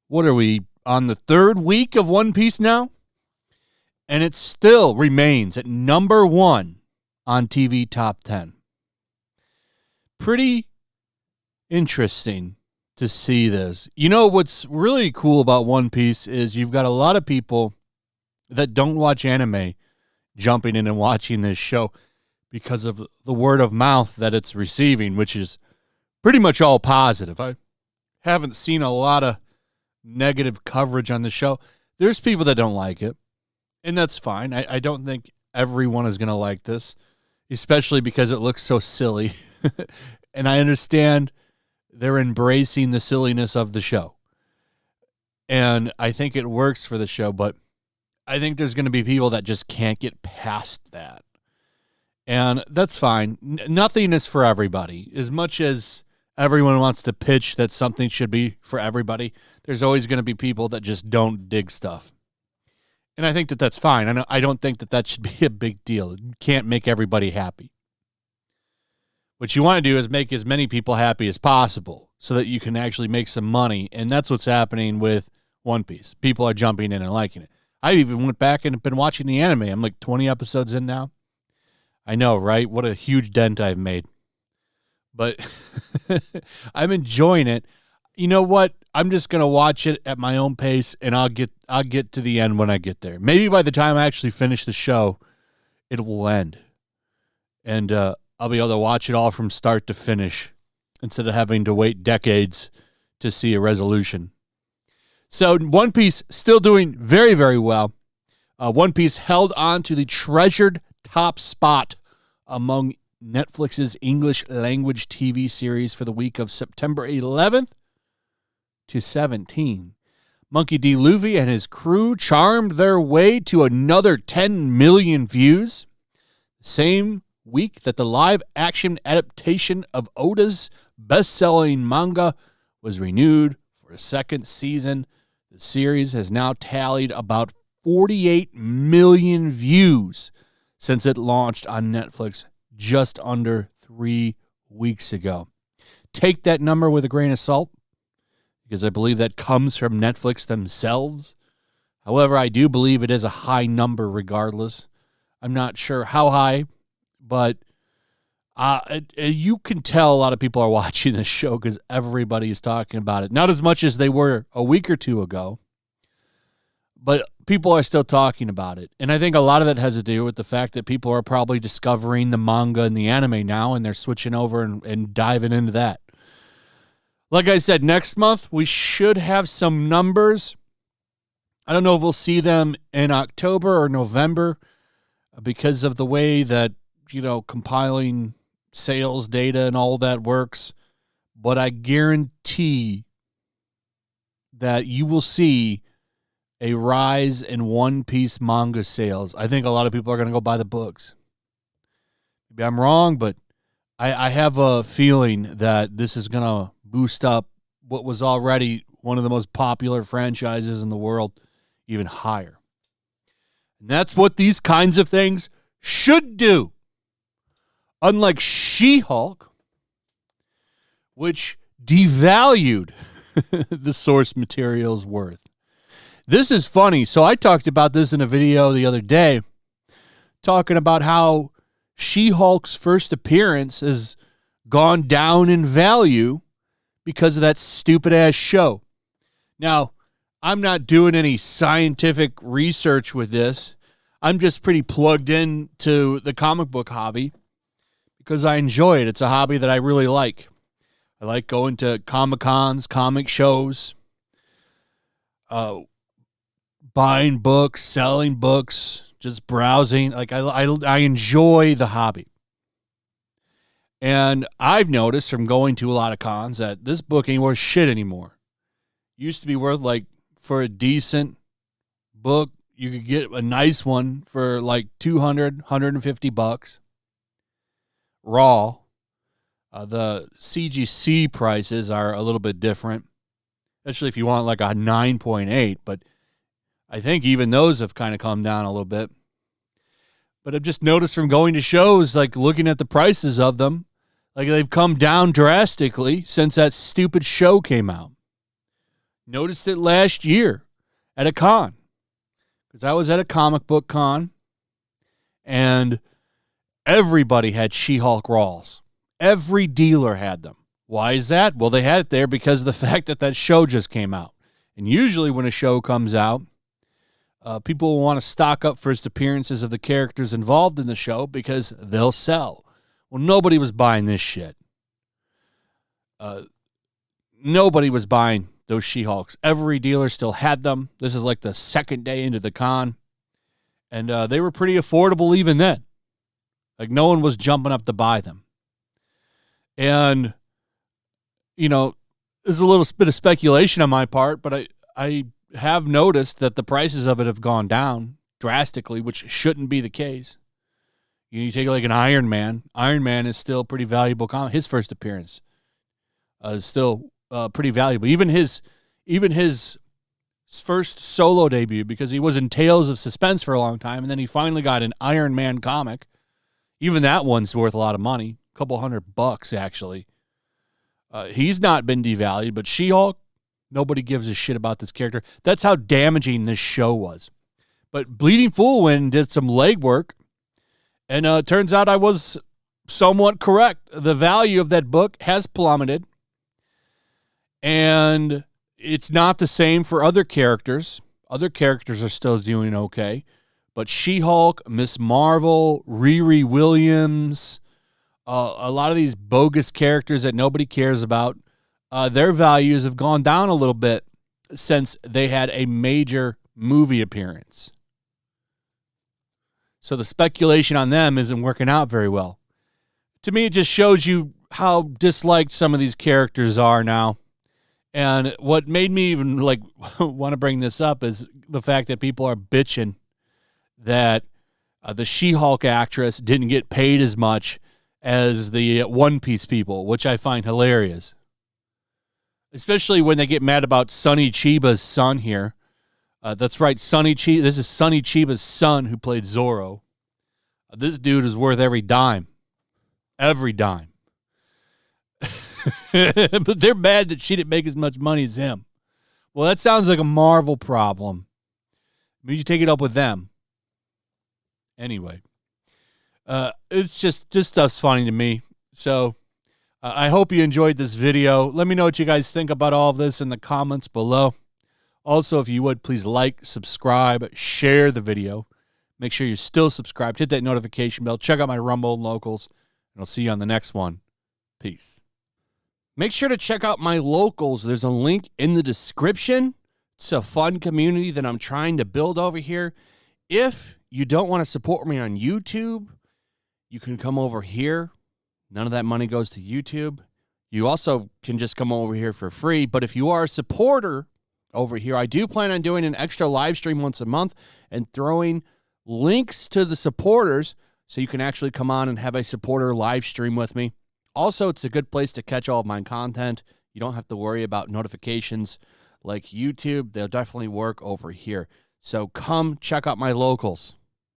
What are we, on the third week of One Piece now? And it still remains at number 1 on TV Top 10. Pretty interesting to see this. You know, what's really cool about One Piece is you've got a lot of people that don't watch anime jumping in and watching this show because of the word of mouth that it's receiving, which is pretty much all positive. I haven't seen a lot of negative coverage on the show. There's people that don't like it, and that's fine. I don't think everyone is going to like this, especially because it looks so silly. And I understand they're embracing the silliness of the show. And I think it works for the show, but I think there's going to be people that just can't get past that. And that's fine. Nothing is for everybody. As much as everyone wants to pitch that something should be for everybody, there's always going to be people that just don't dig stuff. And I think that that's fine. I don't think that that should be a big deal. You can't make everybody happy. What you want to do is make as many people happy as possible so that you can actually make some money. And that's what's happening with One Piece. People are jumping in and liking it. I even went back and been watching the anime. I'm like 20 episodes in now. I know, right? What a huge dent I've made. But I'm enjoying it. You know what? I'm just going to watch it at my own pace, and I'll get to the end when I get there. Maybe by the time I actually finish the show, it will end. And I'll be able to watch it all from start to finish instead of having to wait decades to see a resolution. So One Piece still doing very, very well. One Piece held on to the treasured top spot among Netflix's English language TV series for the week of September 11th to 17th. Monkey D. Luffy and his crew charmed their way to another 10 million views. Same week that the live-action adaptation of Oda's best-selling manga was renewed for a second season. The series has now tallied about 48 million views since it launched on Netflix just under 3 weeks ago. Take that number with a grain of salt, because I believe that comes from Netflix themselves. However, I do believe it is a high number regardless. I'm not sure how high, but you can tell a lot of people are watching this show because everybody is talking about it. Not as much as they were a week or two ago, but people are still talking about it. And I think a lot of that has to do with the fact that people are probably discovering the manga and the anime now, and they're switching over and diving into that. Like I said, next month we should have some numbers. I don't know if we'll see them in October or November because of the way that, compiling sales data and all that works. But I guarantee that you will see a rise in One Piece manga sales. I think a lot of people are going to go buy the books. Maybe I'm wrong, but I have a feeling that this is going to boost up what was already one of the most popular franchises in the world even higher. And that's what these kinds of things should do. Unlike She-Hulk, which devalued the source material's worth. This is funny. So I talked about this in a video the other day, talking about how She-Hulk's first appearance has gone down in value because of that stupid-ass show. Now, I'm not doing any scientific research with this. I'm just pretty plugged into the comic book hobby because I enjoy it. It's a hobby that I really like. I like going to Comic-Cons, comic shows, buying books, selling books, just browsing. Like I enjoy the hobby. And I've noticed from going to a lot of cons that this book ain't worth shit anymore. Used to be worth, like, for a decent book, you could get a nice one for like $200, $150 raw. The CGC prices are a little bit different, especially if you want like a 9.8, but I think even those have kind of come down a little bit. But I've just noticed from going to shows, like looking at the prices of them, like they've come down drastically since that stupid show came out. Noticed it last year at a con. Because I was at a comic book con, and everybody had She-Hulk Rawls. Every dealer had them. Why is that? Well, they had it there because of the fact that that show just came out. And usually when a show comes out, people will want to stock up first appearances of the characters involved in the show because they'll sell. Well, nobody was buying this shit. Nobody was buying those She-Hulks. Every dealer still had them. This is like the second day into the con. And they were pretty affordable even then. Like, no one was jumping up to buy them. And, you know, there's a little bit of speculation on my part, but I have noticed that the prices of it have gone down drastically, which shouldn't be the case. You take like an Iron Man. Iron Man is still pretty valuable comic. His first appearance is still pretty valuable. Even his first solo debut, because he was in Tales of Suspense for a long time, and then he finally got an Iron Man comic. Even that one's worth a lot of money, a couple $100 actually. He's not been devalued, but She-Hulk, nobody gives a shit about this character. That's how damaging this show was. But Bleeding Fool went and did some legwork, and it turns out I was somewhat correct. The value of that book has plummeted, and it's not the same for other characters. Other characters are still doing okay. But She-Hulk, Miss Marvel, Riri Williams, a lot of these bogus characters that nobody cares about, their values have gone down a little bit since they had a major movie appearance. So the speculation on them isn't working out very well. To me, it just shows you how disliked some of these characters are now. And what made me even like want to bring this up is the fact that people are bitching that the She-Hulk actress didn't get paid as much as the One Piece people, which I find hilarious. Especially when they get mad about Sonny Chiba's son here. That's right, Sonny Chiba. This is Sonny Chiba's son who played Zoro. This dude is worth every dime. Every dime. But they're mad that she didn't make as much money as him. Well, that sounds like a Marvel problem. Maybe you take it up with them. Anyway, it's just stuff's funny to me. So I hope you enjoyed this video. Let me know what you guys think about all of this in the comments below. Also, if you would, please like, subscribe, share the video. Make sure you're still subscribed. Hit that notification bell. Check out my Rumble and Locals. And I'll see you on the next one. Peace. Make sure to check out my Locals. There's a link in the description. It's a fun community that I'm trying to build over here. If you don't want to support me on YouTube, you can come over here. None of that money goes to YouTube. You also can just come over here for free. But if you are a supporter over here, I do plan on doing an extra live stream once a month and throwing links to the supporters so you can actually come on and have a supporter live stream with me. Also, it's a good place to catch all of my content. You don't have to worry about notifications like YouTube. They'll definitely work over here. So come check out my Locals.